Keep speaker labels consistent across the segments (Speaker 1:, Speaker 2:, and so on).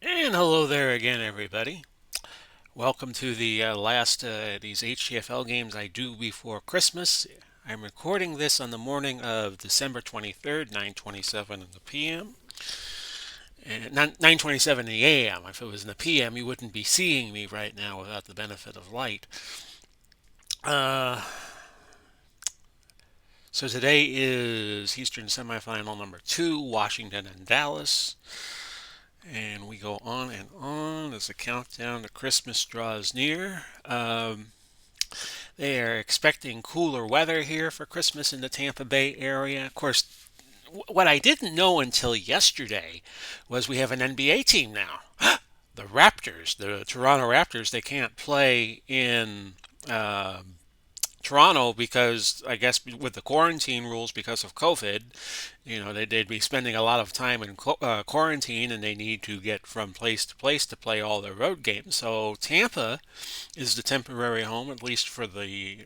Speaker 1: And hello there again, everybody. Welcome to the last these HTFL games I do before Christmas. I'm recording this on the morning of December 23rd, 9:27 in the PM, and not 9:27 in the AM. If it was in the PM, you wouldn't be seeing me right now without the benefit of light. Uh, so today is Eastern semifinal number two, Washington and Dallas. And we go on and on as the countdown to Christmas draws near. They are expecting cooler weather here for Christmas in the Tampa Bay area. Of course, what I didn't know until yesterday was we have an NBA team now. The Raptors, the Toronto Raptors, they can't play in uh, Toronto because I guess with the quarantine rules because of COVID, they'd be spending a lot of time in quarantine and they need to get from place to place to play all their road games. So Tampa is the temporary home, at least for the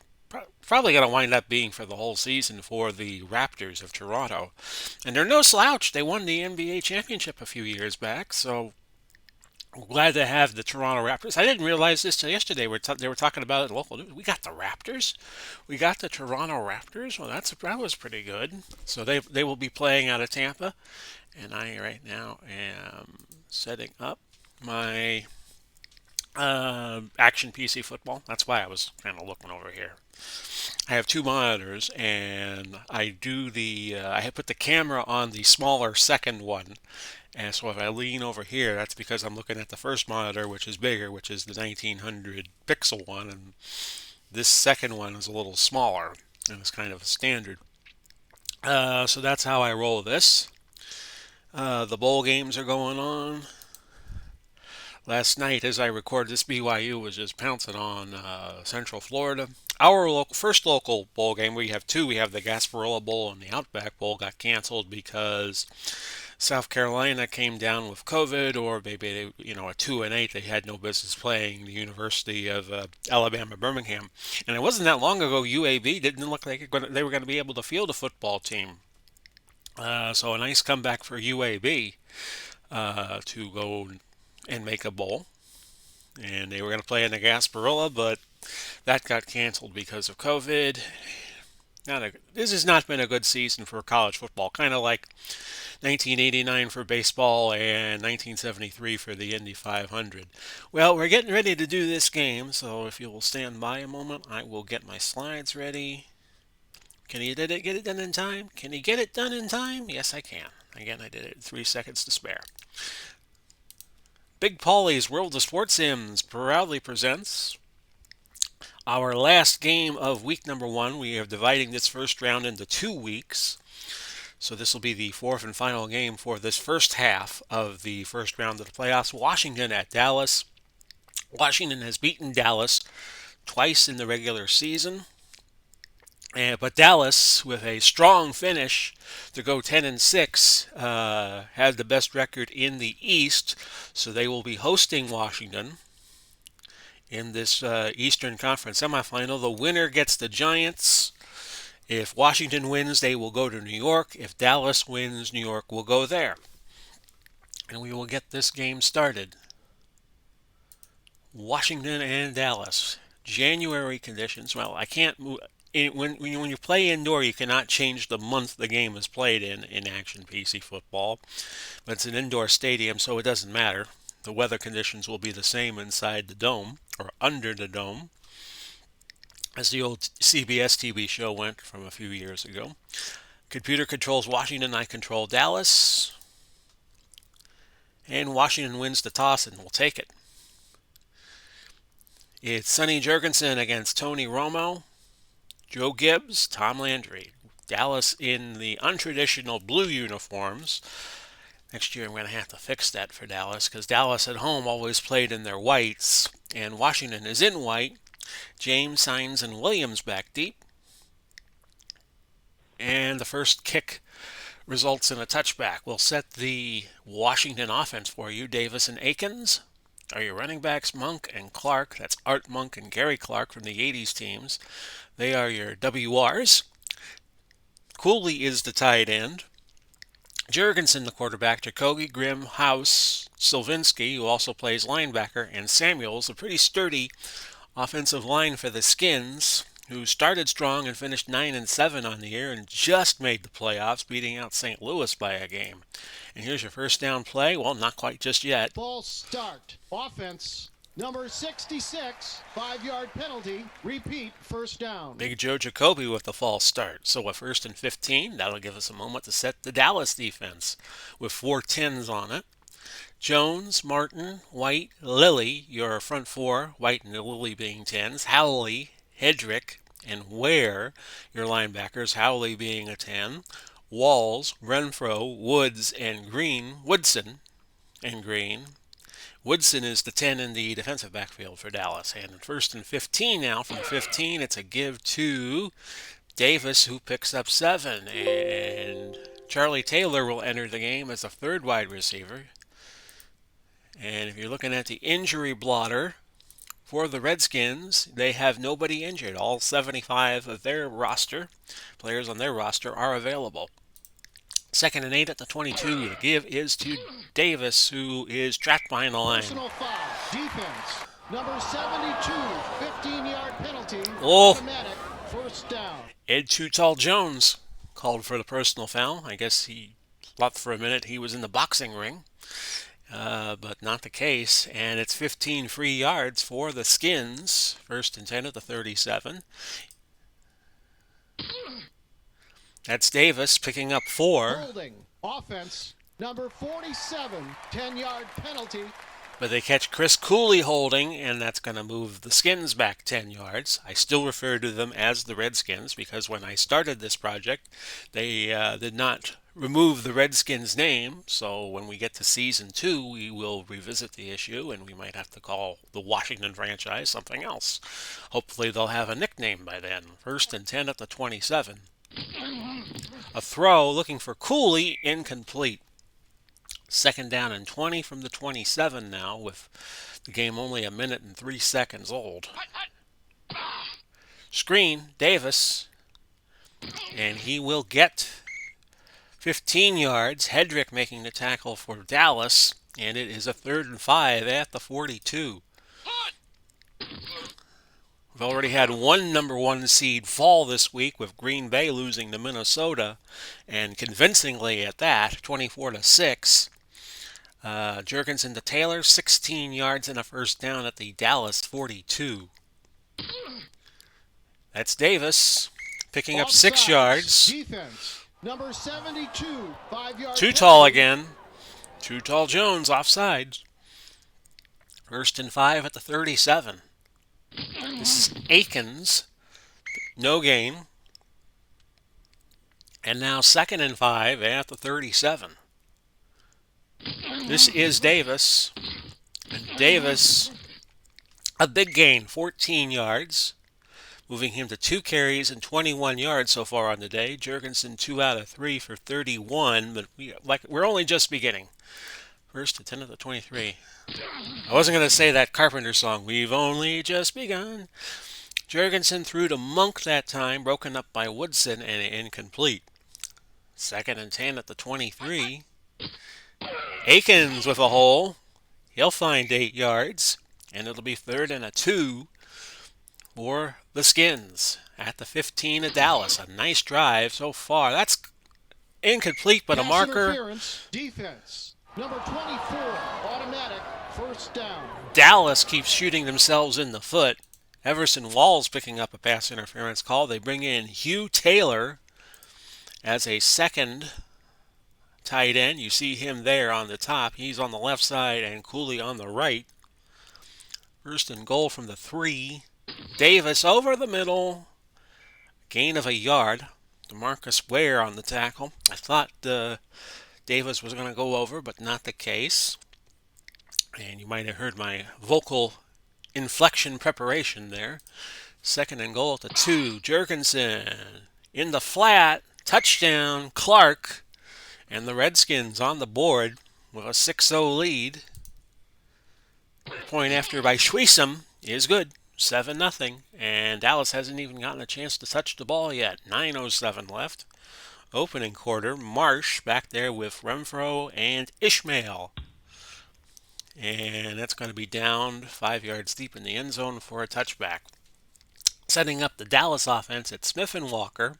Speaker 1: probably going to wind up being for the whole season for the Raptors of Toronto. And they're no slouch. They won the NBA championship a few years back, so glad to have the Toronto Raptors. I didn't realize this till yesterday. They were talking about it in local news. We got the Raptors. We got the Toronto Raptors. Well, that was pretty good. So they will be playing out of Tampa, and I right now am setting up my Action PC football. That's why I was kind of looking over here. I have two monitors, and I have put the camera on the smaller second one. And so if I lean over here, that's because I'm looking at the first monitor, which is bigger, which is the 1900 pixel one, and this second one is a little smaller, and it's kind of a standard. So that's how I roll this. The bowl games are going on. Last night, as I record this, BYU was just pouncing on Central Florida. Our first local bowl game, we have two. We have the Gasparilla Bowl and the Outback Bowl got canceled because South Carolina came down with COVID, or maybe at 2-8, they had no business playing the University of Alabama Birmingham. And it wasn't that long ago UAB didn't look like they were going to be able to field a football team. So a nice comeback for UAB to go and make a bowl. And they were going to play in the Gasparilla, but that got canceled because of COVID. This has not been a good season for college football, kind of like 1989 for baseball and 1973 for the Indy 500. Well, we're getting ready to do this game, so if you will stand by a moment, I will get my slides ready. Can you get it done in time? Can you get it done in time? Yes, I can. Again, I did it in 3 seconds to spare. Big Paulie's World of Sports Sims proudly presents our last game of week number one. We are dividing this first round into 2 weeks. So this will be the fourth and final game for this first half of the first round of the playoffs. Washington at Dallas. Washington has beaten Dallas twice in the regular season. But Dallas, with a strong finish to go 10-6, had the best record in the East. So they will be hosting Washington in this Eastern Conference semifinal. The winner gets the Giants. If Washington wins, they will go to New York. If Dallas wins, New York will go there. And we will get this game started. Washington and Dallas. January conditions. Well, I can't move. When you play indoor, you cannot change the month the game is played in Action PC football. But it's an indoor stadium, so it doesn't matter. The weather conditions will be the same inside the dome or under the dome, as the old CBS TV show went from a few years ago. Computer controls Washington, I control Dallas. And Washington wins the toss and will take it. It's Sonny Jurgensen against Tony Romo, Joe Gibbs, Tom Landry. Dallas in the untraditional blue uniforms. Next year I'm going to have to fix that for Dallas because Dallas at home always played in their whites, and Washington is in white. James, Signs, and Williams back deep. And the first kick results in a touchback. We'll set the Washington offense for you. Davis and Akins are your running backs. Monk and Clark, that's Art Monk and Gary Clark from the 80s teams. They are your WRs. Cooley is the tight end. Jurgensen the quarterback. Jacoby, Grimm, House, Silvinsky, who also plays linebacker, and Samuels, a pretty sturdy offensive line for the Skins, who started strong and finished 9-7 on the year and just made the playoffs, beating out St. Louis by a game. And here's your first down play. Well, not quite just yet.
Speaker 2: False start. Offense. Number 66, 5-yard penalty. Repeat, first down.
Speaker 1: Big Joe Jacoby with the false start. So a 1st and 15. That'll give us a moment to set the Dallas defense with 4 10s on it. Jones, Martin, White, Lilly, your front four, White and Lilly being 10s. Howley, Hedrick, and Ware, your linebackers, Howley being a 10. Walls, Renfro, Woods, and Green, Woodson, and Green. Woodson is the 10 in the defensive backfield for Dallas. And 1st and 15 now. From 15, it's a give to Davis, who picks up 7. And Charlie Taylor will enter the game as a 3rd wide receiver. And if you're looking at the injury blotter for the Redskins, they have nobody injured. All 75 of their roster, players on their roster, are available. 2nd and 8 at the 22. The give is to Davis, who is trapped behind the line.
Speaker 2: Personal foul. Defense. Number 72, 15-yard penalty.
Speaker 1: Oh.
Speaker 2: Automatic, first down.
Speaker 1: Ed Too Tall Jones called for the personal foul. I guess he thought for a minute he was in the boxing ring. But not the case, and it's 15 free yards for the Skins. 1st and 10 at the 37. That's Davis picking up 4.
Speaker 2: Holding. Offense. Number 47, 10-yard penalty.
Speaker 1: But they catch Chris Cooley holding, and that's going to move the Skins back 10 yards. I still refer to them as the Redskins because when I started this project, they did not remove the Redskins name. So when we get to season 2, we will revisit the issue, and we might have to call the Washington franchise something else. Hopefully they'll have a nickname by then. 1st and 10 at the 27. A throw looking for Cooley, incomplete. 2nd down and 20 from the 27 now, with the game only a minute and 3 seconds old. Screen, Davis, and he will get 15 yards. Hedrick making the tackle for Dallas, and it is a 3rd and 5 at the 42. We've already had one number 1 seed fall this week, with Green Bay losing to Minnesota, and convincingly at that, 24-6. Jurgensen to Taylor, 16 yards and a first down at the Dallas 42. That's Davis picking up 6 yards.
Speaker 2: Defense. Number 72, 5-yard
Speaker 1: Too tall again. Too Tall Jones offside. 1st and 5 at the 37. This is Akins. No gain. And now 2nd and 5 at the 37. This is Davis. And Davis, a big gain, 14 yards, moving him to 2 carries and 21 yards so far on the day. Jurgensen 2 out of 3 for 31, but we're only just beginning. 1st and 10 at the 23. I wasn't going to say that Carpenter song, "We've Only Just Begun." Jurgensen threw to Monk that time, broken up by Woodson and incomplete. 2nd and 10 at the 23. Akins with a hole. He'll find 8 yards, and it'll be 3rd and 2 for the Skins at the 15 of Dallas. A nice drive so far. That's incomplete, but a marker.
Speaker 2: Defense. Number 24, automatic, first down.
Speaker 1: Dallas keeps shooting themselves in the foot. Everson Walls picking up a pass interference call. They bring in Hugh Taylor as a 2nd tight end. You see him there on the top. He's on the left side and Cooley on the right. 1st and goal from the 3. Davis over the middle. Gain of a yard. DeMarcus Ware on the tackle. I thought Davis was going to go over, but not the case. And you might have heard my vocal inflection preparation there. 2nd and goal at the 2. Jurgensen in the flat. Touchdown, Clark. And the Redskins on the board with a 6-0 lead. Point after by Schweisom is good. 7-0. And Dallas hasn't even gotten a chance to touch the ball yet. 9:07 left. Opening quarter. Marsh back there with Renfro and Ishmael. And that's going to be down 5 yards deep in the end zone for a touchback. Setting up the Dallas offense, it's Smith and Walker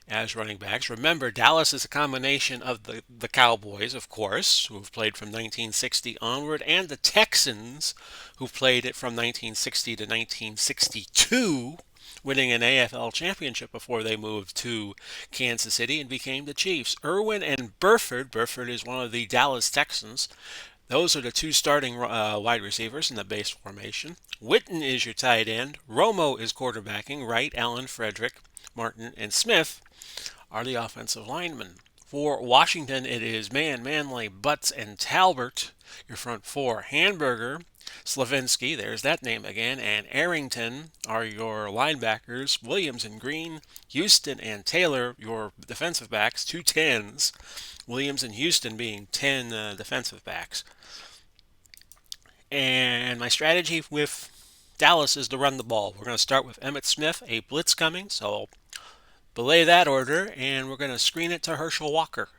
Speaker 1: as running backs. Remember, Dallas is a combination of the Cowboys, of course, who have played from 1960 onward, and the Texans, who played it from 1960 to 1962, winning an AFL championship before they moved to Kansas City and became the Chiefs. Irwin and Burford. Burford is one of the Dallas Texans. Those are the two starting wide receivers in the base formation. Witten is your tight end. Romo is quarterbacking. Wright, Allen, Frederick, Martin, and Smith are the offensive linemen. For Washington, it is Manley, Butts, and Talbert, your front four. Hamburger, Slavinsky, there's that name again, and Arrington are your linebackers. Williams and Green, Houston and Taylor, your defensive backs, two tens. Williams and Houston being 10 defensive backs. And my strategy with Dallas is to run the ball. We're going to start with Emmitt Smith, a blitz coming, so belay that order, and we're going to screen it to Herschel Walker.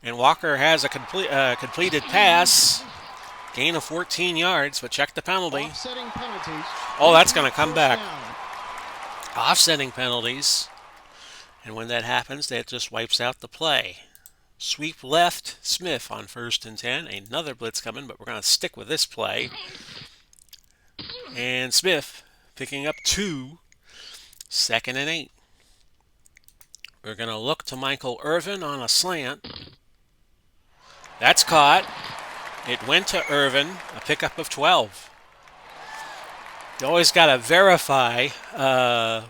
Speaker 1: And Walker has a completed pass, gain of 14 yards, but check the penalty. Oh, that's going to come back. Offsetting penalties. And when that happens, that just wipes out the play. Sweep left, Smith on 1st and 10. Another blitz coming, but we're going to stick with this play. And Smith picking up 2, 2nd and 8. We're going to look to Michael Irvin on a slant. That's caught. It went to Irvin, a pickup of 12. You always got to verify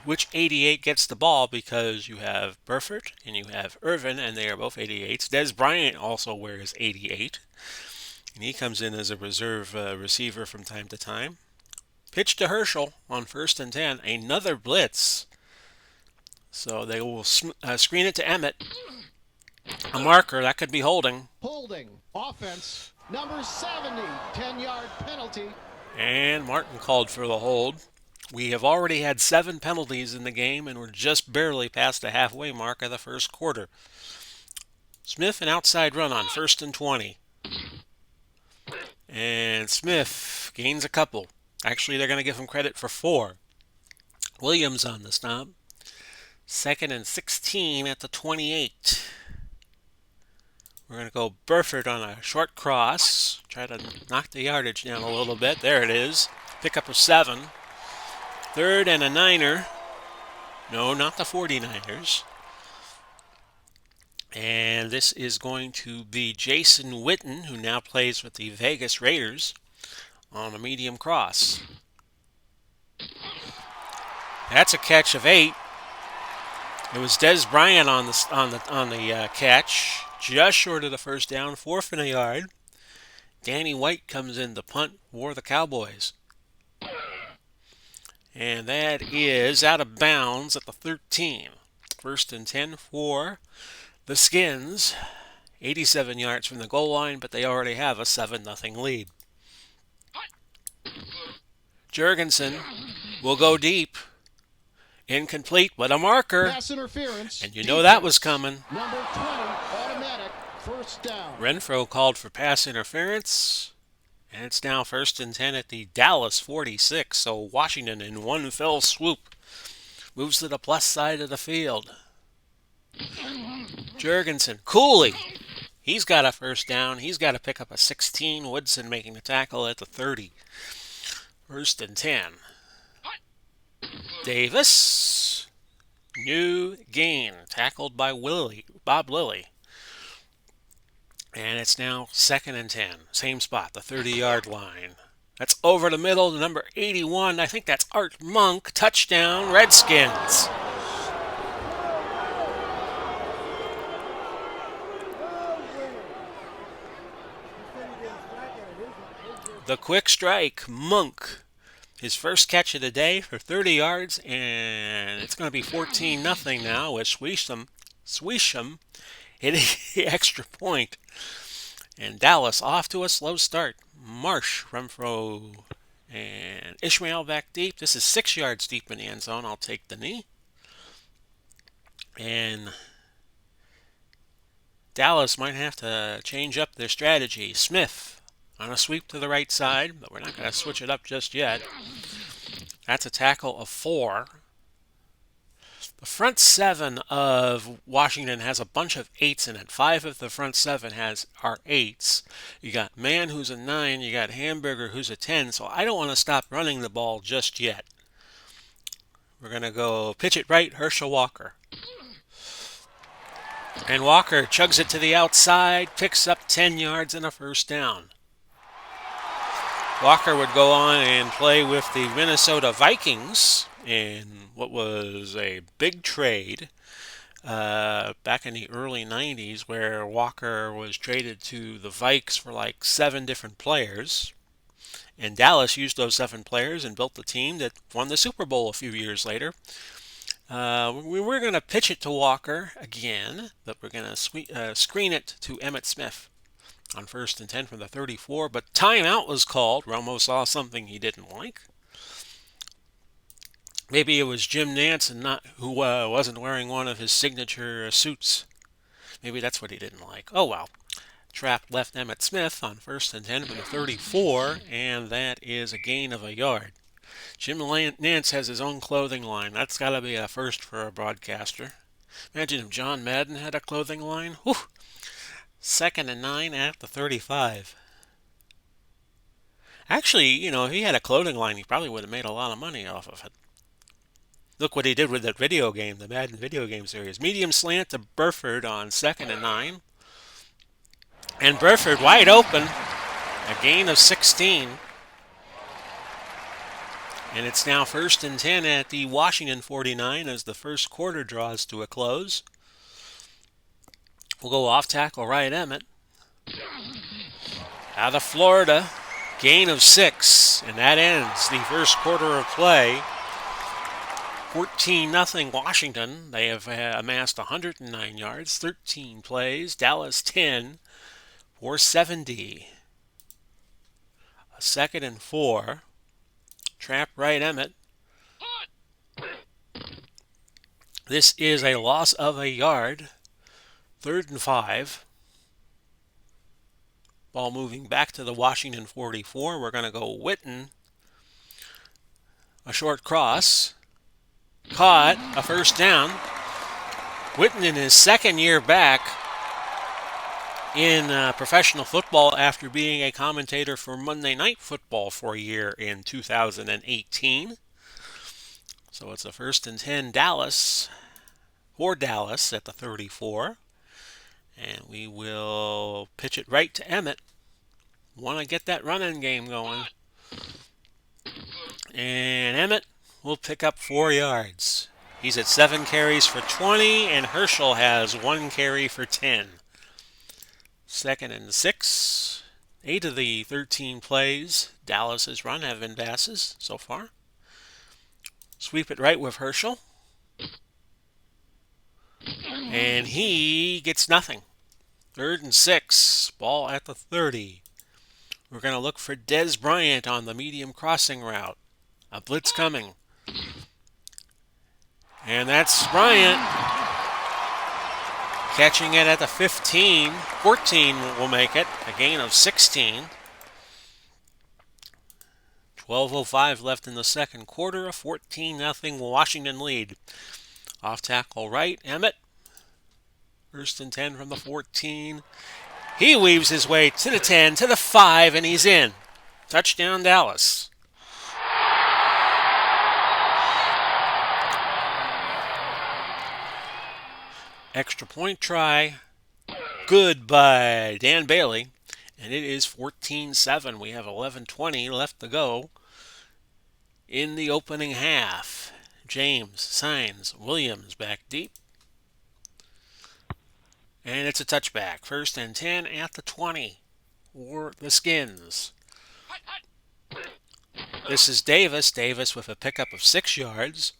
Speaker 1: which 88 gets the ball because you have Burford and you have Irvin, and they are both 88s. Des Bryant also wears 88, and he comes in as a reserve receiver from time to time. Pitch to Herschel on 1st and 10. Another blitz. So they will screen it to Emmitt. A marker, that could be holding.
Speaker 2: Holding. Offense. Number 70. 10-yard penalty.
Speaker 1: And Martin called for the hold. We have already had 7 penalties in the game, and we're just barely past the halfway mark of the first quarter. Smith, an outside run on 1st and 20. And Smith gains a couple. Actually, they're going to give him credit for 4. Williams on the stop. 2nd and 16 at the 28. We're going to go Burford on a short cross. Try to knock the yardage down a little bit. There it is. Pickup of 7. 3rd and a 9er. No, not the 49ers. And this is going to be Jason Witten, who now plays with the Vegas Raiders, on a medium cross. That's a catch of 8. It was Des Bryant on the catch, just short of the first down, 4th and a yard. Danny White comes in to punt for the Cowboys. And that is out of bounds at the 13. 1st and 10 for the Skins. 87 yards from the goal line, but they already have a 7-0 lead. Jurgensen will go deep. Incomplete, but a marker.
Speaker 2: Pass interference.
Speaker 1: And you know that was coming.
Speaker 2: Number 20, automatic, 1st down.
Speaker 1: Renfro called for pass interference. And it's now 1st and 10 at the Dallas 46. So Washington, in one fell swoop, moves to the plus side of the field. Jurgensen, Cooley. He's got a 1st down. He's got to pick up a 16. Woodson making the tackle at the 30. 1st and 10. Davis. New gain. Tackled by Bob Lilly. And it's now 2nd and 10. Same spot, the 30-yard line. That's over the middle to number 81. I think that's Art Monk. Touchdown, Redskins. The quick strike, Monk. His first catch of the day for 30 yards, and it's going to be 14-0 now with Swisham hitting the extra point. And Dallas off to a slow start. Marsh, Renfro, and Ishmael back deep. This is 6 yards deep in the end zone. I'll take the knee. And Dallas might have to change up their strategy. Smith on a sweep to the right side, but we're not going to switch it up just yet. That's a tackle of 4. The front 7 of Washington has a bunch of 8s in it. 5 of the front 7 are 8s. You got Mann, who's a 9. You got Hamburger, who's a 10. So I don't want to stop running the ball just yet. We're going to go pitch it right, Herschel Walker. And Walker chugs it to the outside, picks up 10 yards and a first down. Walker would go on and play with the Minnesota Vikings in what was a big trade back in the early 90s, where Walker was traded to the Vikes for like 7 different players. And Dallas used those 7 players and built the team that won the Super Bowl a few years later. We were going to pitch it to Walker again, but we're going to screen it to Emmitt Smith on 1st and 10 from the 34. But timeout was called. Romo saw something he didn't like. Maybe it was Jim Nance and not who wasn't wearing one of his signature suits. Maybe that's what he didn't like. Oh well. Trap left Emmitt Smith on 1st and 10 from the 34, and that is a gain of a yard. Jim Nance has his own clothing line. That's got to be a first for a broadcaster. Imagine if John Madden had a clothing line. Whew. 2nd and 9 at the 35. Actually, if he had a clothing line, he probably would have made a lot of money off of it. Look what he did with that video game, the Madden video game series. Medium slant to Burford on 2nd and 9. And Burford wide open. A gain of 16. And it's now 1st and 10 at the Washington 49 as the first quarter draws to a close. We'll go off tackle right Emmitt. Out of Florida. Gain of 6. And that ends the first quarter of play. 14-0 Washington. They have amassed 109 yards, 13 plays. Dallas 10 for 70. A 2nd and 4. Trap right Emmitt. This is a loss of a yard. 3rd and 5. Ball moving back to the Washington 44. We're going to go Witten. A short cross. Caught. A first down. Witten in his 2nd year back in professional football after being a commentator for Monday Night Football for a year in 2018. So it's a 1st and 10 Dallas for Dallas at the 34. And we will pitch it right to Emmitt. Want to get that running game going. And Emmitt will pick up 4 yards. He's at 7 carries for 20, and Herschel has 1 carry for 10. 2nd and 6. 8 of the 13 plays Dallas has run have been passes so far. Sweep it right with Herschel. And he gets nothing. 3rd and 6. Ball at the 30. We're going to look for Dez Bryant on the medium crossing route. A blitz coming. And that's Bryant. Catching it at the 15. 14 will make it. A gain of 16. 12:05 left in the second quarter. A 14-0 Washington lead. Off tackle right, Emmitt. 1st and 10 from the 14. He weaves his way to the 10, to the 5, and he's in. Touchdown, Dallas. Extra point try. Good by Dan Bailey. And it is 14-7. We have 11:20 left to go in the opening half. James, Signs, Williams back deep. And it's a touchback. 1st and 10 at the 20 for the Skins. This is Davis. Davis with a pickup of 6 yards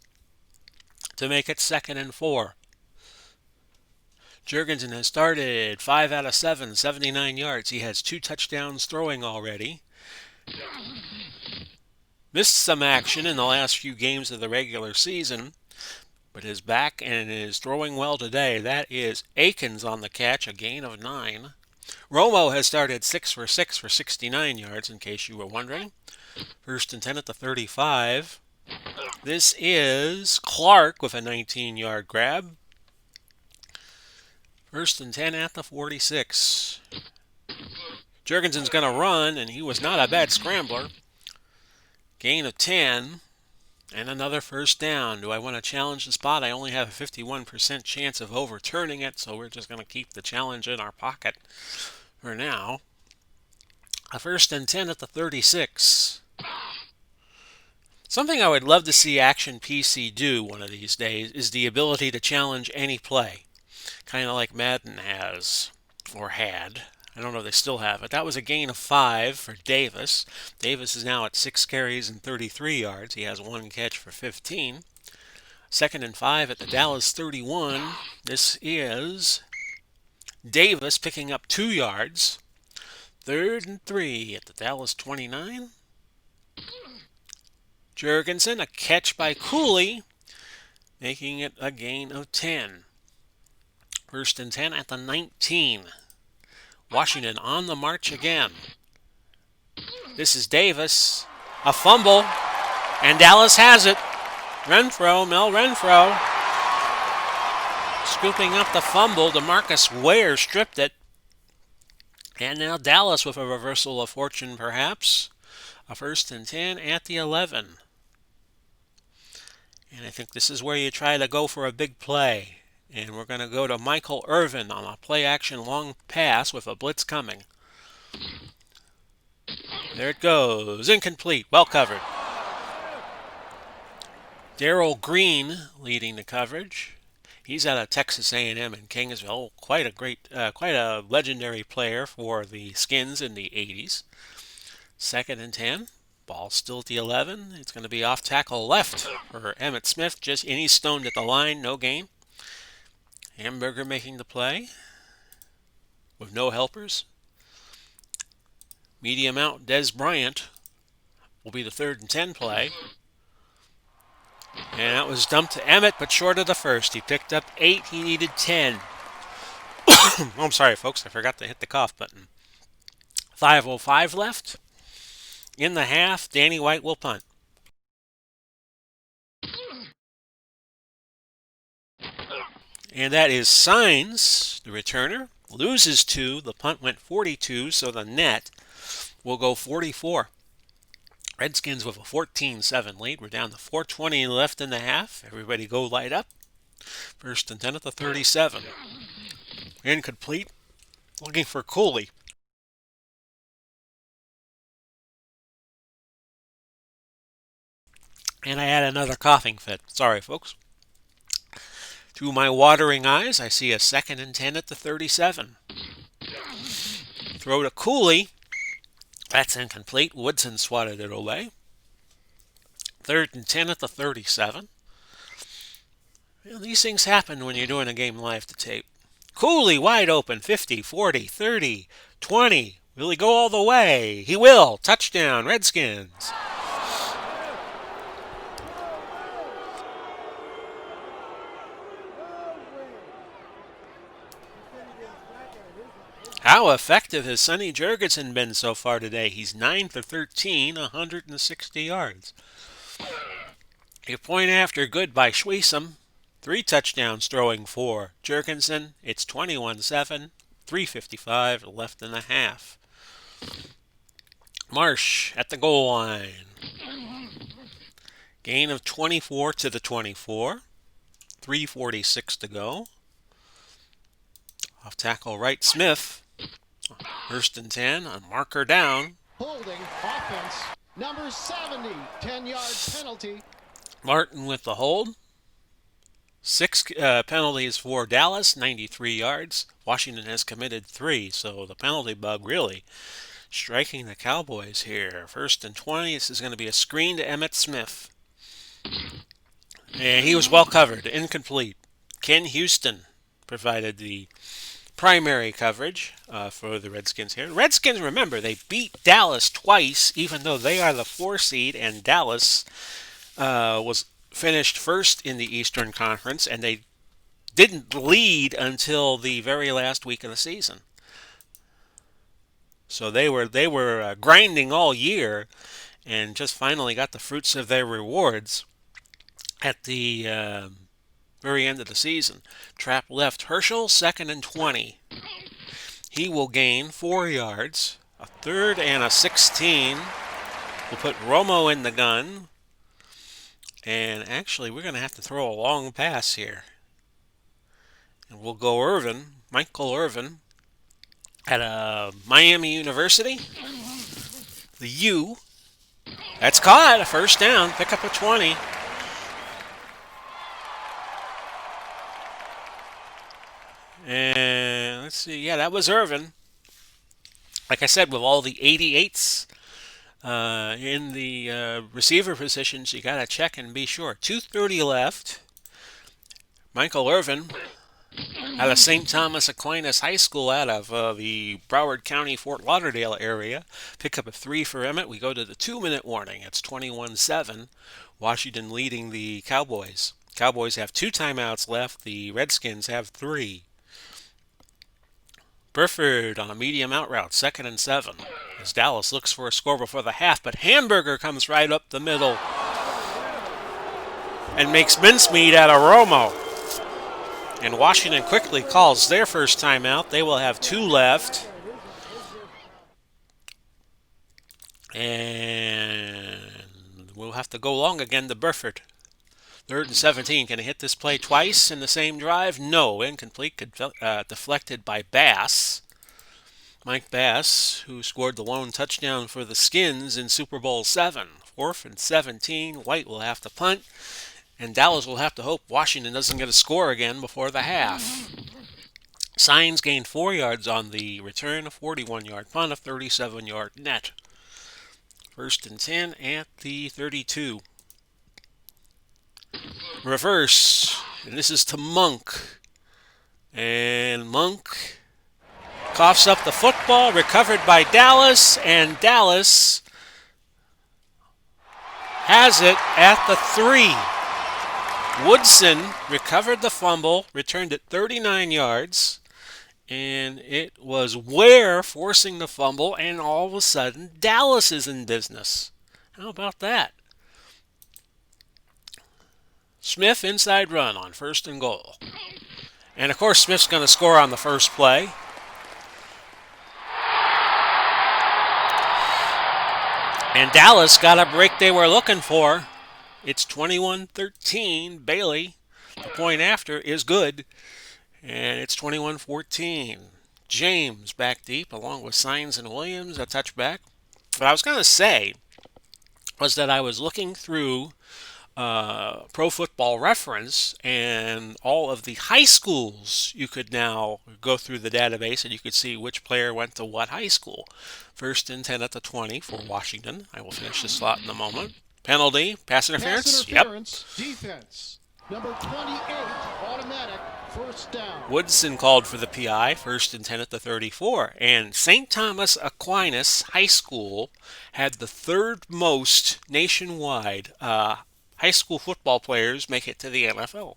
Speaker 1: to make it 2nd and 4. Jurgensen has started 5 out of 7, 79 yards. He has 2 touchdowns throwing already. Missed some action in the last few games of the regular season, but is back and is throwing well today. That is Akins on the catch, a gain of 9. Romo has started 6 for 6 for 69 yards, in case you were wondering. First and 10 at the 35. This is Clark with a 19-yard grab. First and 10 at the 46. Jurgensen's going to run, and he was not a bad scrambler. Gain of 10, and another first down. Do I want to challenge the spot? I only have a 51% chance of overturning it, so we're just going to keep the challenge in our pocket for now. A first and 10 at the 36. Something I would love to see Action PC do one of these days is the ability to challenge any play, kind of like Madden has, or had. I don't know if they still have it. That was a gain of 5 for Davis. Davis is now at 6 carries and 33 yards. He has 1 catch for 15. Second and 5 at the Dallas 31. This is Davis picking up 2 yards. Third and 3 at the Dallas 29. Jurgensen, a catch by Cooley, making it a gain of 10. First and 10 at the 19. Washington on the march again. This is Davis. A fumble. And Dallas has it. Mel Renfro. Scooping up the fumble. DeMarcus Ware stripped it. And now Dallas with a reversal of fortune, perhaps. A first and 10 at the 11. And I think this is where you try to go for a big play. And we're going to go to Michael Irvin on a play-action long pass with a blitz coming. There it goes. Incomplete. Well covered. Darrell Green leading the coverage. He's out of Texas A&M in Kingsville. Quite a legendary player for the Skins in the 80s. Second and 10. Ball still at the 11. It's going to be off tackle left for Emmitt Smith. And he's stoned at the line. No gain. Hamburger making the play with no helpers. Medium out, Des Bryant will be the third and 10 play. And that was dumped to Emmett, but short of the first. He picked up 8. He needed 10. Oh, I'm sorry, folks. I forgot to hit the cough button. 5:05 left. In the half, Danny White will punt. And that is Signs, the returner. Loses 2. The punt went 42, so the net will go 44. Redskins with a 14-7 lead. We're down to 4:20 left in the half. Everybody go light up. First and 10 at the 37. Incomplete. Looking for Cooley. And I had another coughing fit. Sorry, folks. Through my watering eyes, I see a second and 10 at the 37. Throw to Cooley. That's incomplete. Woodson swatted it away. Third and 10 at the 37. Well, these things happen when you're doing a game live to tape. Cooley wide open. 50, 40, 30, 20. Will he go all the way? He will. Touchdown, Redskins. How effective has Sonny Jurgensen been so far today? He's 9 for 13, 160 yards. A point after good by Schweisom. 3 touchdowns throwing for Jurgensen. It's 21-7, 3:55 left in the half. Marsh at the goal line. Gain of 24 to the 24. 3:46 to go. Off tackle right, Smith. First and 10, a marker down.
Speaker 2: Holding offense. Number 70, 10-yard penalty.
Speaker 1: Martin with the hold. 6 penalties for Dallas, 93 yards. Washington has committed 3, so the penalty bug really striking the Cowboys here. First and 20, this is going to be a screen to Emmitt Smith. And he was well covered, incomplete. Ken Houston provided the primary coverage for the Redskins here. Redskins, remember, they beat Dallas twice, even though they are the 4 seed, and Dallas was finished first in the Eastern Conference, and they didn't lead until the very last week of the season. So they were grinding all year, and just finally got the fruits of their rewards at the very end of the season. Trap left Herschel, 2nd and 20. He will gain 4 yards, a third and a 16. We'll put Romo in the gun. And actually, we're going to have to throw a long pass here. And we'll go Michael Irvin, at Miami University. The U. That's caught. A first down. Pick up a 20. And let's see. Yeah, that was Irvin. Like I said, with all the 88s in the receiver positions, you got to check and be sure. 2:30 left. Michael Irvin out of St. Thomas Aquinas High School out of the Broward County, Fort Lauderdale area. Pick up a 3 for Emmett. We go to the 2-minute warning. It's 21-7. Washington leading the Cowboys. Cowboys have 2 timeouts left. The Redskins have 3. Burford on a medium out route, 2nd and 7. As Dallas looks for a score before the half, but Hamburger comes right up the middle and makes mincemeat out of Romo. And Washington quickly calls their first timeout. They will have 2 left. And we'll have to go long again to Burford. 3rd and 17. Can he hit this play twice in the same drive? No. Incomplete. Deflected by Bass. Mike Bass, who scored the lone touchdown for the Skins in Super Bowl VII. 4th and 17. White will have to punt. And Dallas will have to hope Washington doesn't get a score again before the half. Signs gained 4 yards on the return, a 41-yard punt, a 37-yard net. 1st and 10 at the 32. Reverse, and this is to Monk. And Monk coughs up the football, recovered by Dallas, and Dallas has it at the 3. Woodson recovered the fumble, returned it 39 yards, and it was Ware forcing the fumble, and all of a sudden, Dallas is in business. How about that? Smith inside run on 1st and goal. And of course, Smith's going to score on the first play. And Dallas got a break they were looking for. It's 21-13. Bailey, the point after, is good. And it's 21-14. James back deep along with Signs and Williams, a touchback. What I was going to say was that I was looking through Pro Football Reference, and all of the high schools, you could now go through the database and you could see which player went to what high school. 1st and 10 at the 20 for Washington. I will finish this slot in a moment. Penalty, pass interference.
Speaker 2: Pass interference. Yep. Defense. Number 28, automatic, 1st down.
Speaker 1: Woodson called for the PI, 1st and 10 at the 34. And St. Thomas Aquinas High School had the 3rd most nationwide high school football players make it to the NFL.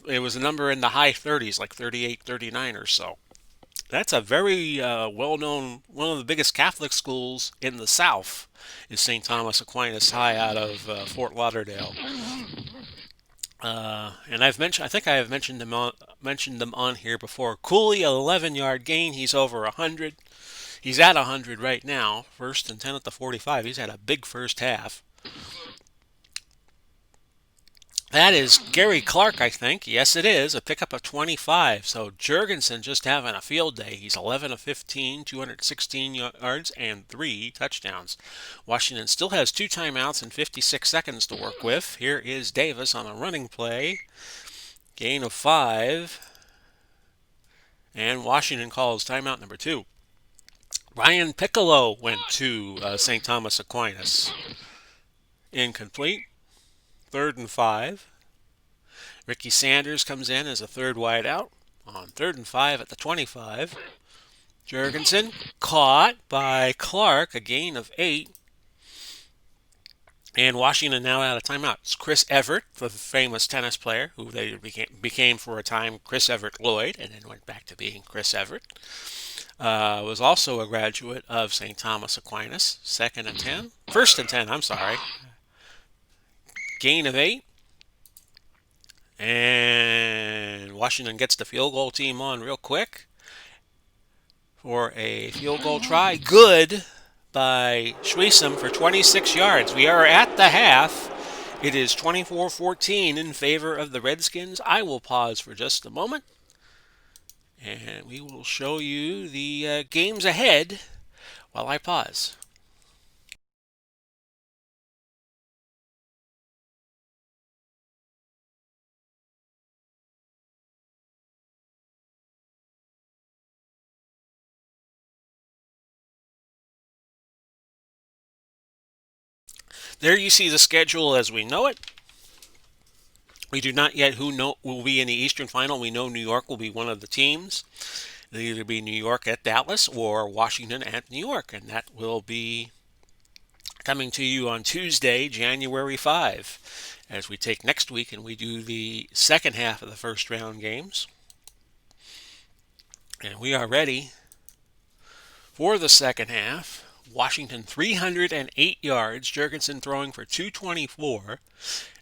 Speaker 1: It was a number in the high 30s, like 38, 39 or so. That's a very well-known, one of the biggest Catholic schools in the South is St. Thomas Aquinas High out of Fort Lauderdale. And I think I have mentioned them on here before. Cooley, 11-yard gain. He's over 100. He's at 100 right now. 1st and 10 at the 45. He's had a big first half. That is Gary Clark, I think. Yes, it is. A pickup of 25. So Jurgensen just having a field day. He's 11 of 15, 216 yards, and 3 touchdowns. Washington still has 2 timeouts and 56 seconds to work with. Here is Davis on a running play. Gain of 5. And Washington calls timeout number 2. Ryan Piccolo went to St. Thomas Aquinas. Incomplete. 3rd and 5. Ricky Sanders comes in as a 3rd wide out on 3rd and 5 at the 25. Jurgensen caught by Clark, a gain of 8. And Washington now out of timeout. It's Chris Everett, the famous tennis player, who they became for a time Chris Everett Lloyd, and then went back to being Chris Everett. Was also a graduate of St. Thomas Aquinas. Second and 10. First and 10, I'm sorry. Gain of 8. And Washington gets the field goal team on real quick for a field goal try. Good by Schwesem for 26 yards. We are at the half. It is 24-14 in favor of the Redskins. I will pause for just a moment, and we will show you the games ahead while I pause. There you see the schedule as we know it. We do not yet who will be in the Eastern Final. We know New York will be one of the teams. It'll either be New York at Dallas or Washington at New York, and that will be coming to you on Tuesday, January 5, as we take next week and we do the second half of the first round games. And we are ready for the second half. Washington 308 yards, Jurgensen throwing for 224,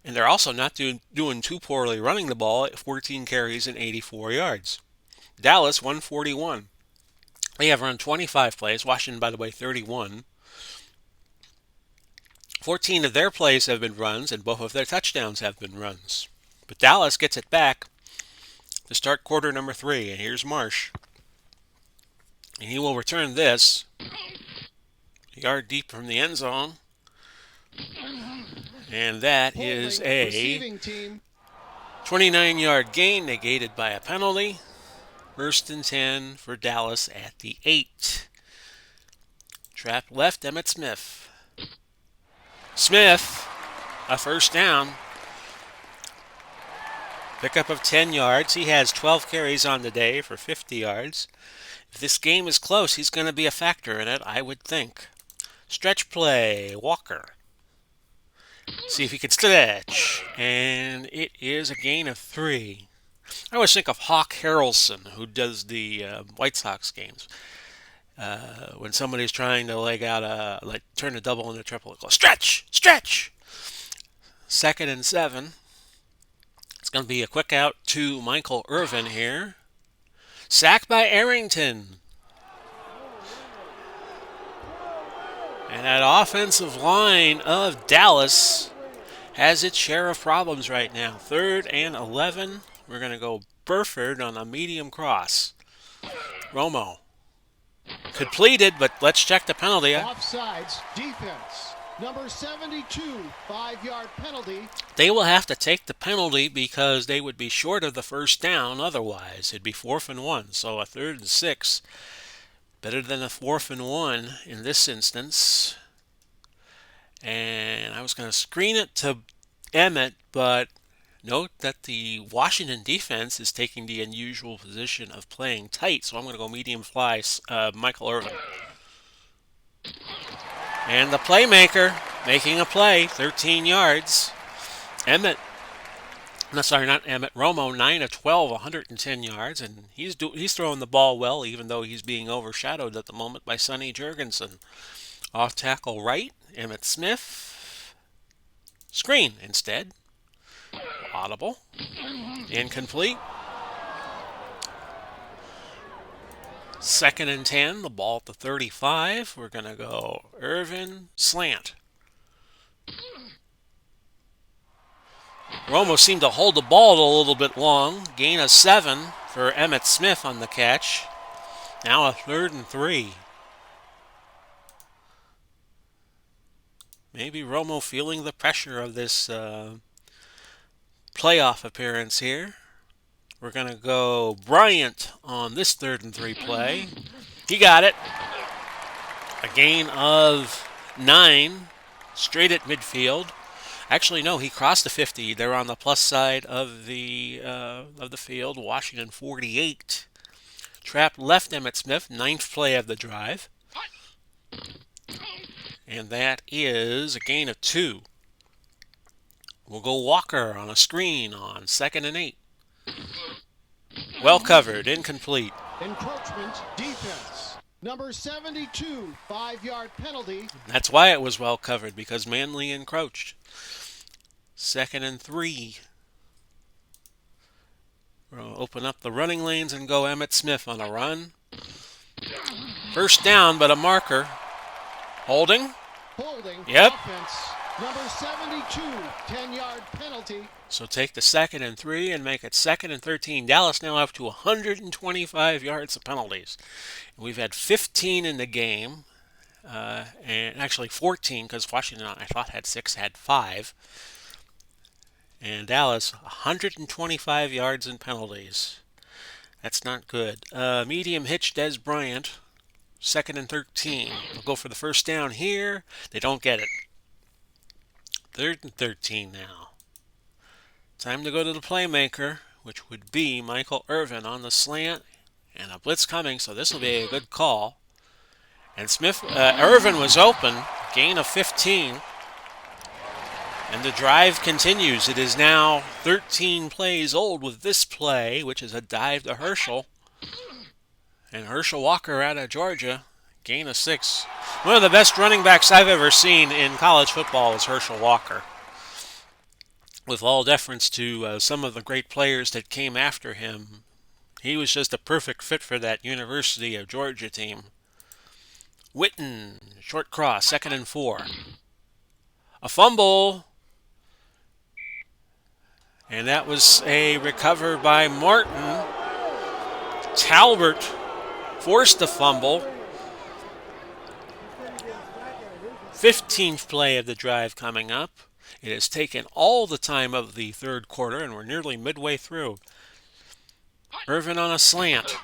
Speaker 1: and they're also not doing too poorly running the ball at 14 carries and 84 yards. Dallas 141. They have run 25 plays. Washington, by the way, 31. 14 of their plays have been runs, and both of their touchdowns have been runs. But Dallas gets it back to start quarter number 3, and here's Marsh. And he will return this a yard deep from the end zone. And that is a 29-yard gain negated by a penalty. First and 10 for Dallas at the 8. Trap left, Emmitt Smith. Smith, a first down. Pickup of 10 yards. He has 12 carries on the day for 50 yards. If this game is close, he's going to be a factor in it, I would think. Stretch play, Walker. See if he can stretch. And it is a gain of 3. I always think of Hawk Harrelson, who does the White Sox games. When somebody's trying to turn a double into a triple, it goes, stretch, stretch. Second and 7. It's going to be a quick out to Michael Irvin here. Sacked by Arrington. And that offensive line of Dallas has its share of problems right now. 3rd and 11. We're going to go Burford on a medium cross. Romo. Completed, but let's check the penalty.
Speaker 2: Offsides, defense. Number 72, 5-yard penalty.
Speaker 1: They will have to take the penalty because they would be short of the first down otherwise. It'd be 4th and 1, so a 3rd and 6. Better than a 4th and 1 in this instance. And I was going to screen it to Emmett, but note that the Washington defense is taking the unusual position of playing tight, so I'm going to go medium fly Michael Irvin. And the playmaker making a play, 13 yards. Romo, 9 of 12, 110 yards, and he's throwing the ball well, even though he's being overshadowed at the moment by Sonny Jurgensen. Off tackle right, Emmitt Smith. Screen instead. Audible. Incomplete. 2nd and 10, the ball at the 35. We're going to go Irvin, slant. Romo seemed to hold the ball a little bit long. Gain of 7 for Emmitt Smith on the catch. Now a 3rd and 3. Maybe Romo feeling the pressure of this playoff appearance here. We're going to go Bryant on this 3rd and 3 play. He got it. A gain of 9 straight at midfield. Actually, no, he crossed the 50. They're on the plus side of the field. Washington 48. Trap left Emmitt Smith, 9th play of the drive. And that is a gain of 2. We'll go Walker on a screen on 2nd and 8. Well covered, incomplete.
Speaker 2: Encroachment defense. Number 72, 5-yard penalty.
Speaker 1: That's why it was well covered, because Manley encroached. 2nd and 3. We'll open up the running lanes and go Emmitt Smith on a run. First down, but a marker. Holding. Yep.
Speaker 2: Offense. Number 72, 10-yard penalty.
Speaker 1: So take the 2nd and 3 and make it 2nd and 13. Dallas now up to 125 yards of penalties. We've had 15 in the game, and actually 14 because Washington, I thought, had 6, had 5. And Dallas, 125 yards in penalties. That's not good. Medium hitch, Des Bryant, 2nd and 13. They'll go for the first down here. They don't get it. 3rd and 13 now. Time to go to the playmaker, which would be Michael Irvin on the slant. And a blitz coming, so this will be a good call. And Irvin was open, gain of 15. And the drive continues. It is now 13 plays old with this play, which is a dive to Herschel. And Herschel Walker out of Georgia, gain of 6. One of the best running backs I've ever seen in college football is Herschel Walker. With all deference to some of the great players that came after him, he was just a perfect fit for that University of Georgia team. Witten, short cross, 2nd and 4. A fumble. And that was a recover by Martin. Talbert forced the fumble. 15th play of the drive coming up. It has taken all the time of the third quarter, and we're nearly midway through. Irvin on a slant.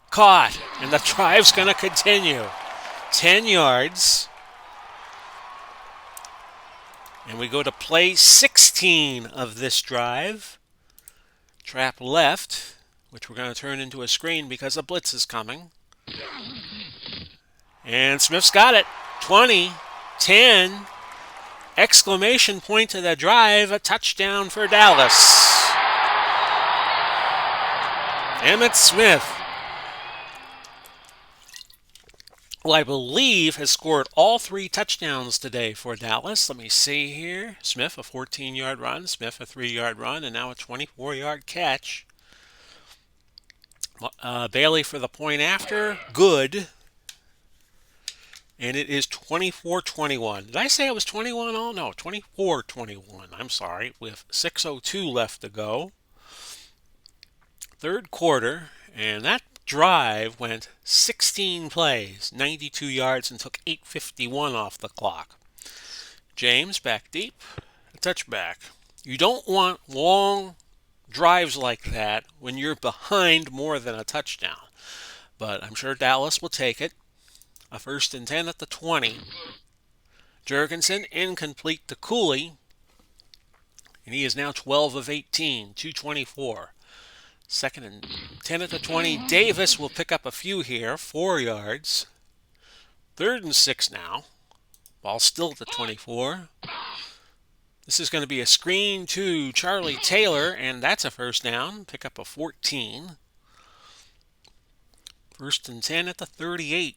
Speaker 1: Caught, and the drive's going to continue. 10 yards. And we go to play 16 of this drive. Trap left, which we're going to turn into a screen because a blitz is coming. And Smith's got it. 20, 10, exclamation point to the drive, a touchdown for Dallas. Emmitt Smith, who I believe has scored all 3 touchdowns today for Dallas. Let me see here. Smith, a 14-yard run. Smith, a 3-yard run. And now a 24-yard catch. Bailey for the point after. Good. And it is 24-21. Did I say it was 21? Oh, no, 24-21. I'm sorry. With 6:02 left to go. Third quarter. And that drive went 16 plays, 92 yards, and took 8:51 off the clock. James back deep, a touchback. You don't want long drives like that when you're behind more than a touchdown. But I'm sure Dallas will take it. A 1st and 10 at the 20. Jurgensen incomplete to Cooley. And he is now 12 of 18, 224. 2nd and 10 at the 20. Davis will pick up a few here, 4 yards. 3rd and 6 now. Ball still at the 24. This is going to be a screen to Charlie Taylor, and that's a first down. Pick up a 14. 1st and 10 at the 38.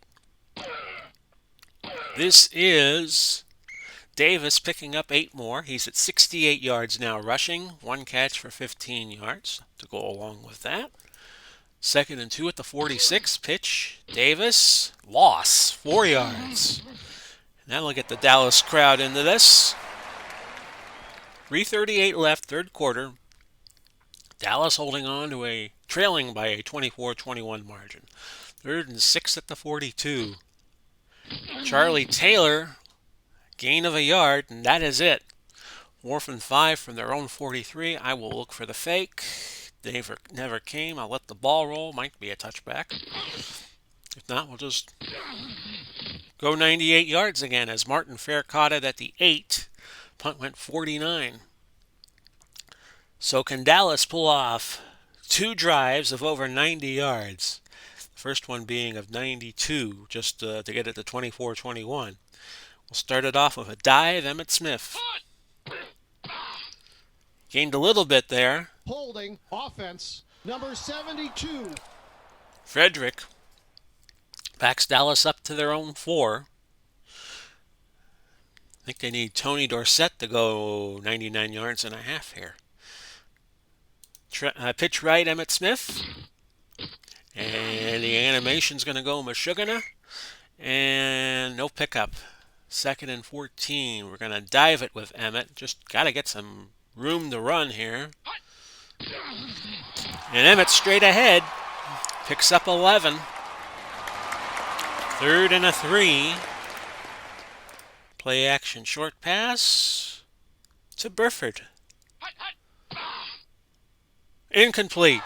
Speaker 1: This is Davis picking up 8 more. He's at 68 yards now rushing. 1 catch for 15 yards to go along with that. 2nd and 2 at the 46. Pitch. Davis. Loss. 4 yards. And that'll get the Dallas crowd into this. 3:38 left, third quarter. Dallas holding on to a trailing by a 24-21 margin. 3rd and 6 at the 42. Charlie Taylor, gain of a yard, and that is it. 4th and 5 from their own 43. I will look for the fake. They never came. I'll let the ball roll. Might be a touchback. If not, we'll just go 98 yards again as Martin Fair caught it at the 8. Punt went 49. So can Dallas pull off 2 drives of over 90 yards? The first one being of 92, just to get it to 24-21. We'll start it off with a dive, Emmitt Smith. Gained a little bit there.
Speaker 2: Holding offense, number 72.
Speaker 1: Frederick backs Dallas up to their own 4. I think they need Tony Dorsett to go 99 yards and a half here. Pitch right, Emmitt Smith. And the animation's going to go Meshuggah. And no pickup. 2nd and 14. We're going to dive it with Emmett. Just got to get some room to run here. And Emmett straight ahead. Picks up 11. 3rd and a 3. Play action short pass to Burford. Incomplete.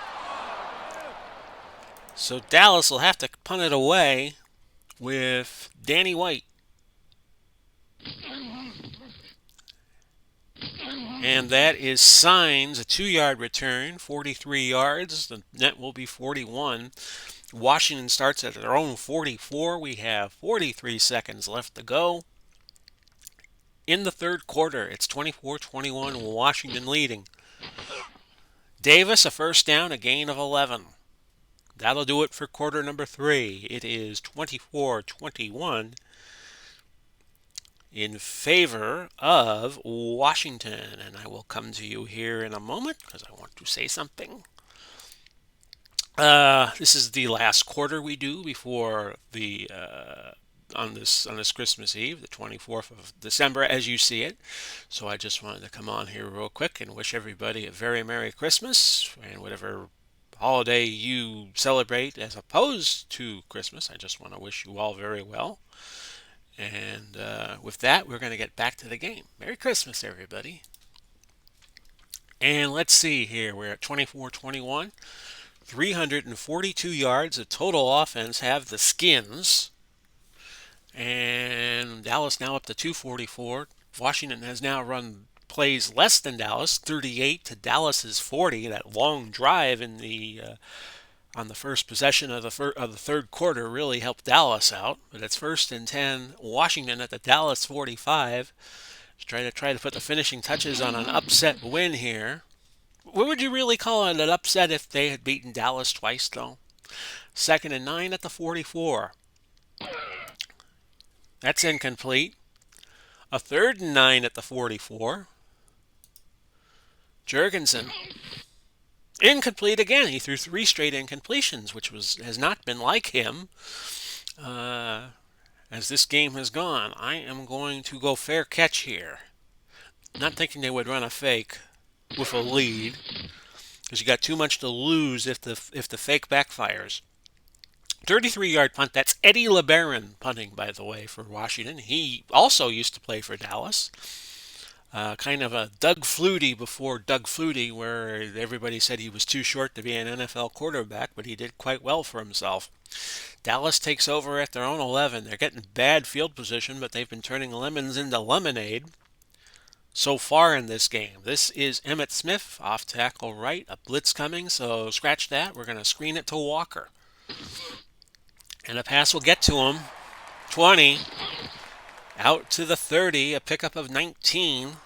Speaker 1: So Dallas will have to punt it away with Danny White. And that is Signs, a 2-yard return, 43 yards. The net will be 41. Washington starts at their own 44. We have 43 seconds left to go. In the third quarter, it's 24-21, Washington leading. Davis, a first down, a gain of 11. That'll do it for quarter number 3. It is 24-21 in favor of Washington. And I will come to you here in a moment because I want to say something. This is the last quarter we do before the on this Christmas Eve, the 24th of December, as you see it. So I just wanted to come on here real quick and wish everybody a very Merry Christmas and whatever holiday you celebrate as opposed to Christmas. I just want to wish you all very well. And with that, we're going to get back to the game. Merry Christmas, everybody. And let's see here. We're at 24-21. 342 yards of total offense have the Skins. And Dallas now up to 244. Washington has now run plays less than Dallas, 38 to Dallas's 40. That long drive in the on the first possession of the third quarter really helped Dallas out. But it's 1st and 10. Washington at the Dallas 45. Try to put the finishing touches on an upset win here. What would you really call it an upset if they had beaten Dallas twice, though? 2nd and 9 at the 44. That's incomplete. A 3rd and 9 at the 44. Jurgensen. Incomplete again. He threw 3 straight incompletions, which has not been like him as this game has gone. I am going to go fair catch here. Not thinking they would run a fake with a lead because you got too much to lose if the fake backfires. 33-yard punt. That's Eddie LeBaron punting, by the way, for Washington. He also used to play for Dallas. Kind of a Doug Flutie before Doug Flutie, where everybody said he was too short to be an NFL quarterback, but he did quite well for himself. Dallas takes over at their own 11. They're getting bad field position, but they've been turning lemons into lemonade so far in this game. This is Emmitt Smith, off tackle right, a blitz coming, so scratch that. We're going to screen it to Walker. And a pass will get to him. 20. Out to the 30, a pickup of 19.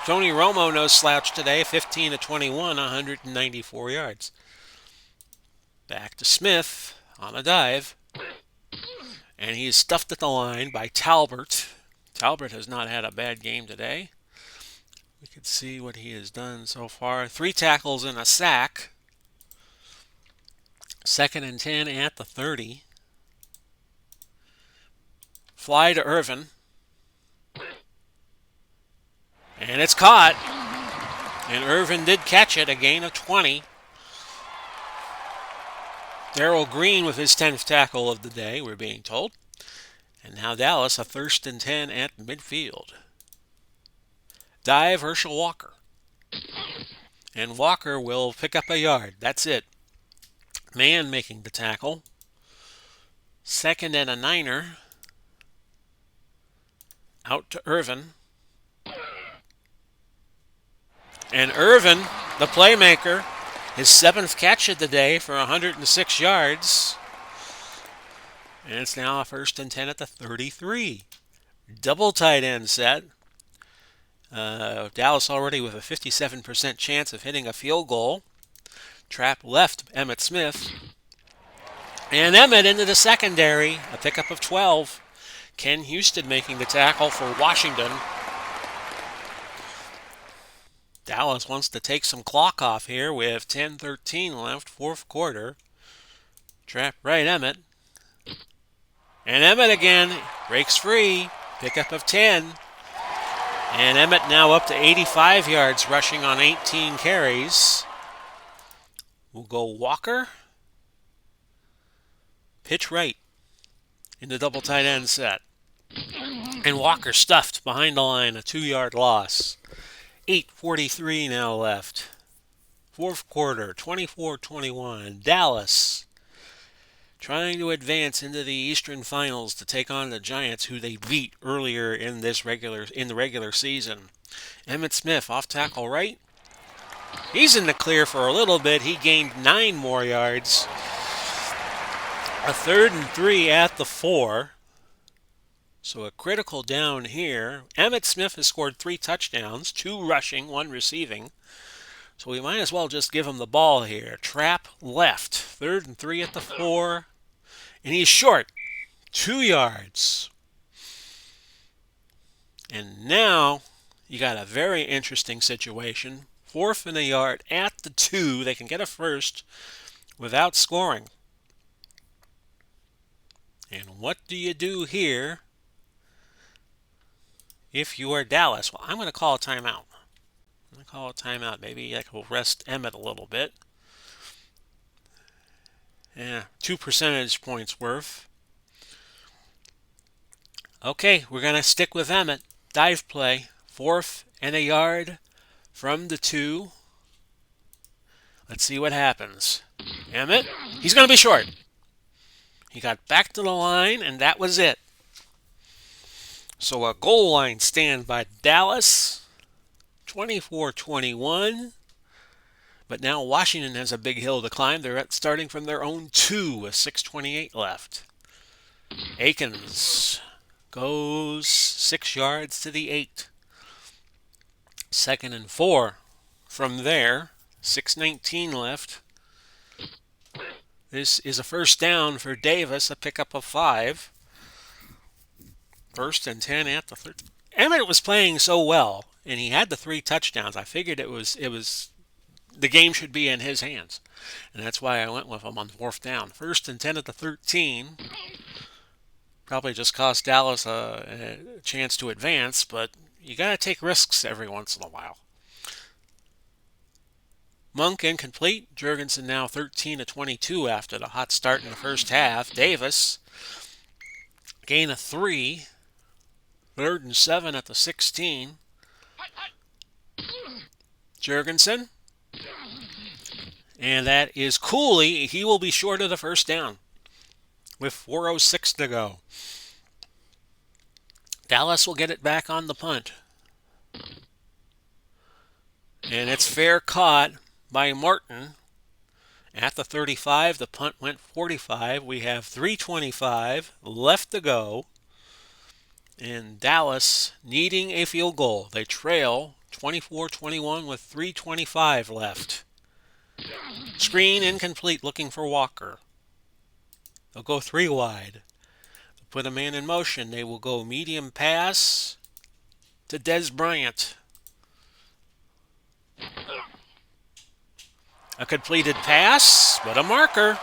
Speaker 1: Tony Romo, no slouch today, 15 to 21, 194 yards. Back to Smith on a dive. And he is stuffed at the line by Talbert. Talbert has not had a bad game today. We can see what he has done so far. 3 tackles and a sack. 2nd and 10 at the 30. Fly to Irvin. And it's caught. And Irvin did catch it, a gain of 20. Darrell Green with his 10th tackle of the day, we're being told. And now Dallas, a 1st and 10 at midfield. Dive, Herschel Walker. And Walker will pick up a yard. That's it. Man making the tackle. 2nd and a 9er. Out to Irvin. And Irvin, the playmaker, his 7th catch of the day for 106 yards. And it's now a 1st and 10 at the 33. Double tight end set. Dallas already with a 57% chance of hitting a field goal. Trap left, Emmitt Smith. And Emmitt into the secondary, a pickup of 12. Ken Houston making the tackle for Washington. Dallas wants to take some clock off here with 10:13 left, fourth quarter. Trap right, Emmitt. And Emmitt again breaks free, pickup of 10. And Emmitt now up to 85 yards rushing on 18 carries. We'll go Walker. Pitch right in the double tight end set. And Walker stuffed behind the line, a 2-yard loss. 8:43 now left. Fourth quarter, 24-21. Dallas trying to advance into the Eastern Finals to take on the Giants, who they beat earlier in the regular season. Emmitt Smith off tackle right. He's in the clear for a little bit. He gained 9 more yards. A 3rd and 3 at the 4. So a critical down here. Emmitt Smith has scored 3 touchdowns, 2 rushing, 1 receiving. So we might as well just give him the ball here. Trap left. 3rd and 3 at the 4. And he's short. 2 yards. And now you got a very interesting situation. 4th and a yard at the 2. They can get a first without scoring. And what do you do here if you are Dallas? Well, I'm going to call a timeout. Maybe I will rest Emmitt a little bit. Yeah, 2 percentage points worth. Okay, we're going to stick with Emmitt. Dive play. 4th and a yard from the 2. Let's see what happens. Emmitt, he's going to be short. He got back to the line, and that was it. So a goal line stand by Dallas. 24-21. But now Washington has a big hill to climb. They're starting from their own 2 with 6:28 left. Akins goes 6 yards to the 8. 2nd and 4 from there. 6:19 left. This is a first down for Davis, a pickup of 5. 1st and 10 at the 13. Emmitt was playing so well, and he had the 3 touchdowns. I figured it was the game should be in his hands, and that's why I went with him on 4th down. 1st and 10 at the 13. Probably just cost Dallas a chance to advance, but you got to take risks every once in a while. Monk incomplete. Jurgensen now 13-22 after the hot start in the first half. Davis gain of 3. 3rd and 7 at the 16. Jurgensen. And that is Cooley. He will be short of the first down with 4:06 to go. Dallas will get it back on the punt. And it's fair caught by Martin. At the 35, the punt went 45. We have 3:25 left to go. And Dallas needing a field goal. They trail 24-21 with 3:25 left. Screen incomplete, looking for Walker. They'll go 3 wide. They'll put a man in motion. They will go medium pass to Des Bryant. A completed pass, but a marker.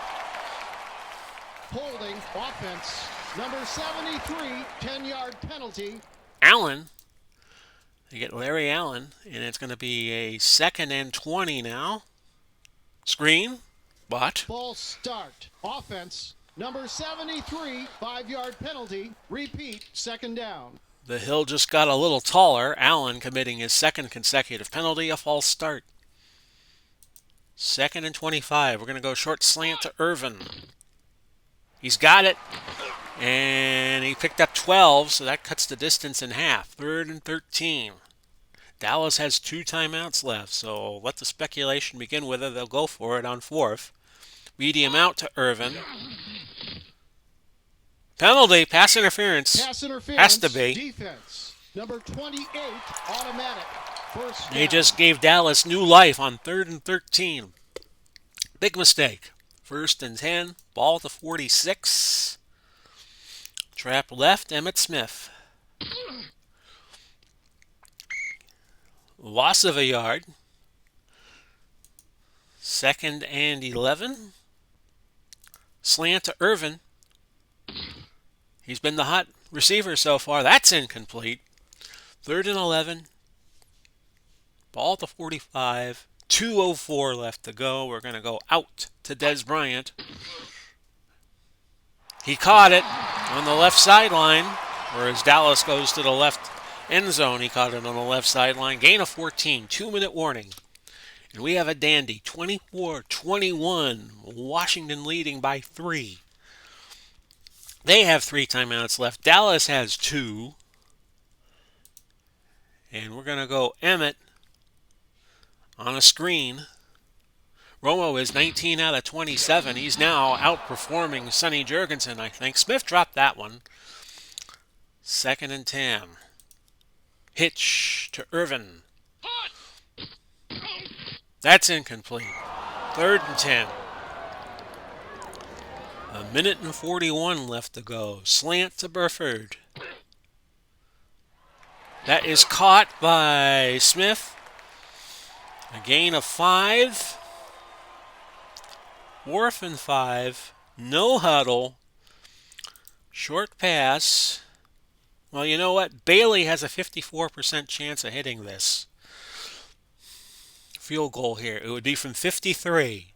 Speaker 2: Holding offense. Number 73, 10-yard penalty.
Speaker 1: Allen. They get Larry Allen, and it's going to be a 2nd and 20 now. Screen, but
Speaker 2: False start. Offense. Number 73, 5-yard penalty. Repeat, 2nd down.
Speaker 1: the hill just got a little taller. Allen committing his 2nd consecutive penalty, a false start. 2nd and 25. We're going to go short slant to Irvin. He's got it. And he picked up 12, so that cuts the distance in half. 3rd and 13. Dallas has 2 timeouts left, so let the speculation begin whether they'll go for it on 4th. Medium out to Irvin. Penalty, pass interference.
Speaker 2: Pass interference.
Speaker 1: Has to be.
Speaker 2: Defense. Number 28, automatic. First
Speaker 1: They
Speaker 2: down.
Speaker 1: just gave Dallas new life on 3rd and 13. Big mistake. 1st and 10, ball at the 46. Trap left, Emmitt Smith. Loss of a yard. 2nd and 11. Slant to Irvin. He's been the hot receiver so far. That's incomplete. 3rd and 11. Ball at the 45. 2:04 left to go. We're going to go out to Dez Bryant. He caught it on the left sideline, whereas Dallas goes to the left end zone. He caught it on the left sideline. Gain of 14. 2-minute warning. And we have a dandy. 24-21. Washington leading by 3. They have 3 timeouts left. Dallas has 2. And we're going to go Emmett on a screen. Romo is 19 out of 27. He's now outperforming Sonny Jurgensen, I think. Smith dropped that one. 2nd and 10. Hitch to Irvin. That's incomplete. 3rd and 10. 1 minute and 41 left to go. Slant to Burford. That is caught by Smith. A gain of 5. 4th and 5. No huddle. Short pass. Well, you know what? Bailey has a 54% chance of hitting this. Field goal here. It would be from 53.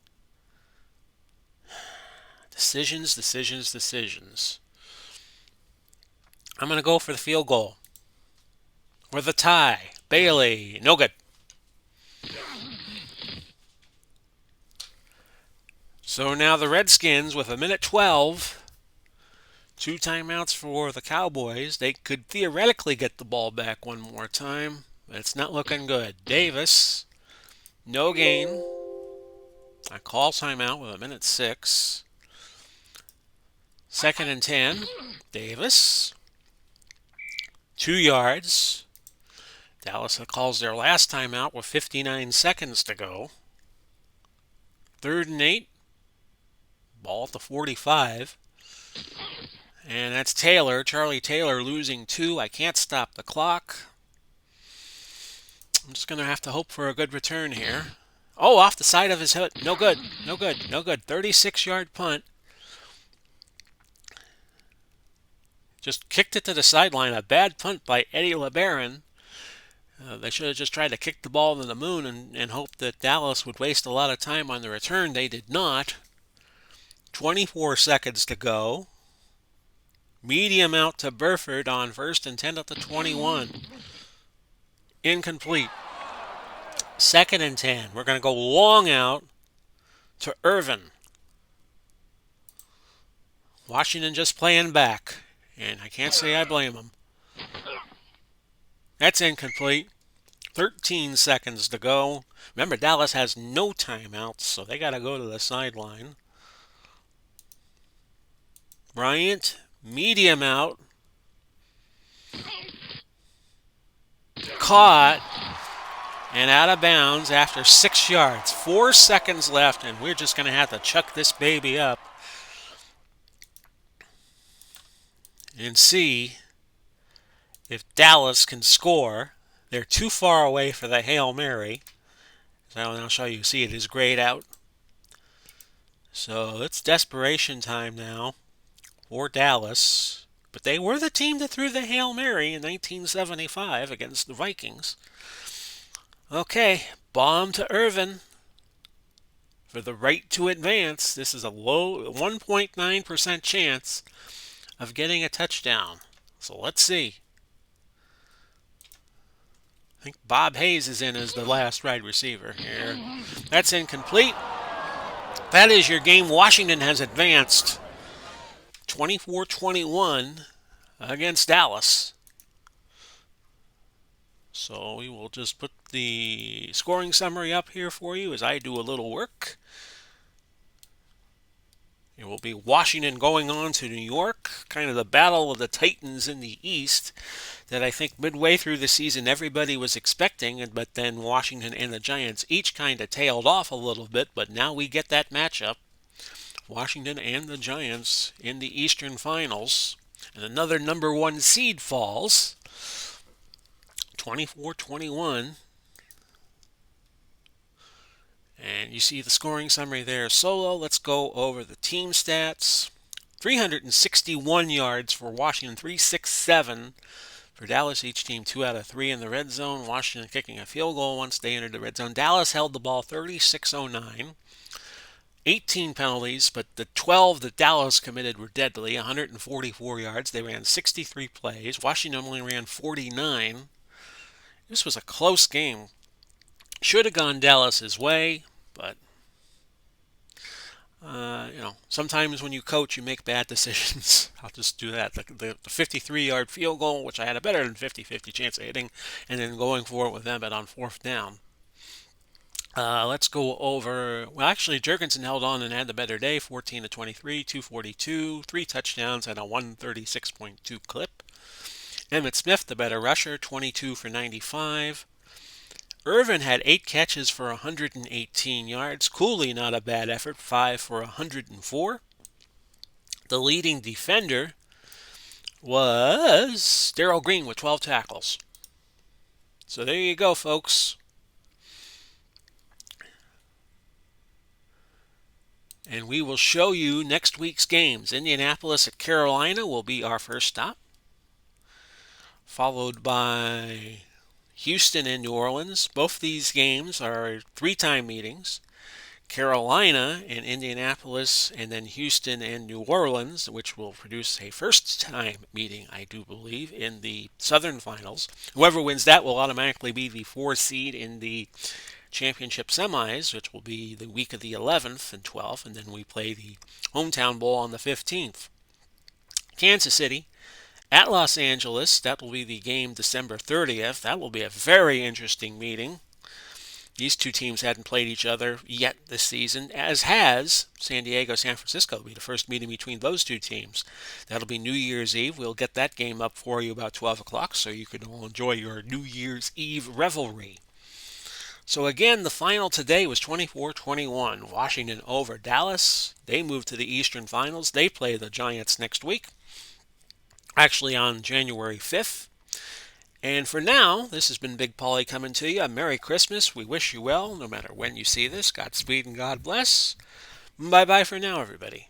Speaker 1: Decisions, decisions, decisions. I'm going to go for the field goal. Or the tie. Bailey. No good. So now the Redskins with 1:12. 2 timeouts for the Cowboys. They could theoretically get the ball back one more time, but it's not looking good. Davis. No gain. I call timeout with 1:06. 2nd and 10. Davis. 2 yards. Dallas calls their last timeout with 59 seconds to go. 3rd and 8. Ball at the 45. And that's Taylor. Charlie Taylor losing 2. I can't stop the clock. I'm just going to have to hope for a good return here. Oh, off the side of his head. No good. No good. No good. 36-yard punt. Just kicked it to the sideline. A bad punt by Eddie LeBaron. They should have just tried to kick the ball to the moon and hoped that Dallas would waste a lot of time on the return. They did not. 24 seconds to go. Medium out to Burford on 1st and 10 at the 21. Incomplete. 2nd and 10. We're going to go long out to Irvin. Washington just playing back, and I can't say I blame them. That's incomplete. 13 seconds to go. Remember, Dallas has no timeouts, so they got to go to the sideline. Bryant, medium out. Caught and out of bounds after 6 yards. 4 seconds left, and we're just going to have to chuck this baby up and see if Dallas can score. They're too far away for the Hail Mary. So I'll show you. See, it is grayed out. So it's desperation time now for Dallas. But they were the team that threw the Hail Mary in 1975 against the Vikings. Okay, bomb to Irvin for the right to advance. This is a low 1.9% chance of getting a touchdown. So let's see. I think Bob Hayes is in as the last wide receiver here. That's incomplete. That is your game. Washington has advanced 24-21 against Dallas. So we will just put the scoring summary up here for you as I do a little work. It will be Washington going on to New York, kind of the battle of the Titans in the East that I think midway through the season everybody was expecting, but then Washington and the Giants each kind of tailed off a little bit, but now we get that matchup. Washington and the Giants in the Eastern Finals. And another number one seed falls 24-21. And you see the scoring summary there. Solo, let's go over the team stats. 361 yards for Washington, 367 for Dallas. Each team 2 out of 3 in the red zone. Washington kicking a field goal once they entered the red zone. Dallas held the ball 36-09. 18 penalties, but the 12 that Dallas committed were deadly. 144 yards. They ran 63 plays. Washington only ran 49. This was a close game. Should have gone Dallas's way, but sometimes when you coach, you make bad decisions. I'll just do that. The 53-yard field goal, which I had a better than 50-50 chance of hitting, and then going for it with them, but on fourth down. Let's go over. Well, actually, Jurgensen held on and had the better day. 14-23, 242, 3 touchdowns, and a 136.2 clip. Emmitt Smith, the better rusher, 22 for 95. Irvin had 8 catches for 118 yards. Cooley, not a bad effort, 5 for 104. The leading defender was Darrell Green with 12 tackles. So there you go, folks. And we will show you next week's games. Indianapolis at Carolina will be our first stop, followed by Houston and New Orleans. Both these games are 3-time meetings. Carolina and Indianapolis, and then Houston and New Orleans, which will produce a first-time meeting, I do believe, in the Southern Finals. Whoever wins that will automatically be the 4 seed in the championship semis, which will be the week of the 11th and 12th, and then we play the hometown bowl on the 15th. Kansas City at Los Angeles, that will be the game December 30th. That will be a very interesting meeting. These two teams hadn't played each other yet this season, as has San Diego, San Francisco. It'll be the first meeting between those two teams. That'll be New Year's Eve. We'll get that game up for you about 12 o'clock so you can all enjoy your New Year's Eve revelry. So again, the final today was 24-21. Washington over Dallas. They move to the Eastern Finals. They play the Giants next week, actually on January 5th. And for now, this has been Big Polly coming to you. Merry Christmas. We wish you well, no matter when you see this. Godspeed and God bless. Bye-bye for now, everybody.